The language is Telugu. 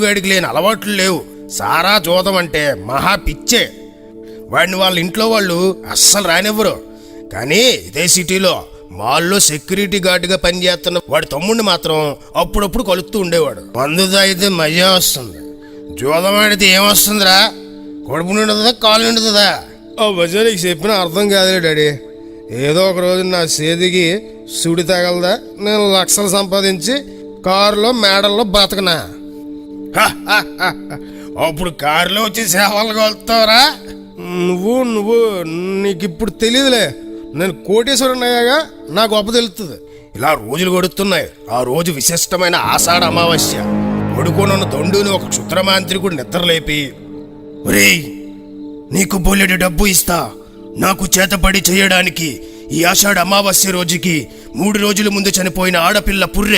గడికి లేని అలవాట్లు లేవు. సారా జోదం అంటే మహా పిచ్చే. వాడిని వాళ్ళ ఇంట్లో వాళ్ళు అస్సలు రానివ్వరు. కానీ ఇదే సిటీలో మాల్లో సెక్యూరిటీ గార్డుగా పనిచేస్తున్న వాడి తమ్ముడిని మాత్రం అప్పుడప్పుడు కలుస్తూ ఉండేవాడు. మందు తాగితే మజా వస్తుంది, జోదం ఆడితే ఏమొస్తుందిరా? కడుపు నిండుతుందా, కాలు నిండుతుందా? ఆ మజా నీకు చెప్పిన అర్థం కాదులే డాడీ. ఏదో ఒక రోజు నా సేదికి సుడి తగలదా, నేను లక్షలు సంపాదించి కారులో మేడల్లో బతకనా? అప్పుడు కారులో వచ్చి సేవలు కొలుతావరా? నువ్వు నీకు ఇప్పుడు తెలియదులే. నేను కోటేశ్వరుని అయ్యాగా నా గొప్ప తెలుస్తుంది. ఇలా రోజులు గడుస్తున్నాయి. ఆ రోజు విశిష్టమైన ఆషాఢ అమావాస్య. పడుకోనున్న దొండుని ఒక క్షుద్రమాంత్రికుడు నిద్రలేపి, ఒరేయ్, నీకు బోలెడు డబ్బు ఇస్తా నాకు చేతపడి చేయడానికి. ఈ ఆషాఢ అమావాస్య రోజుకి 3 రోజుల ముందు చనిపోయిన ఆడపిల్ల పుర్రె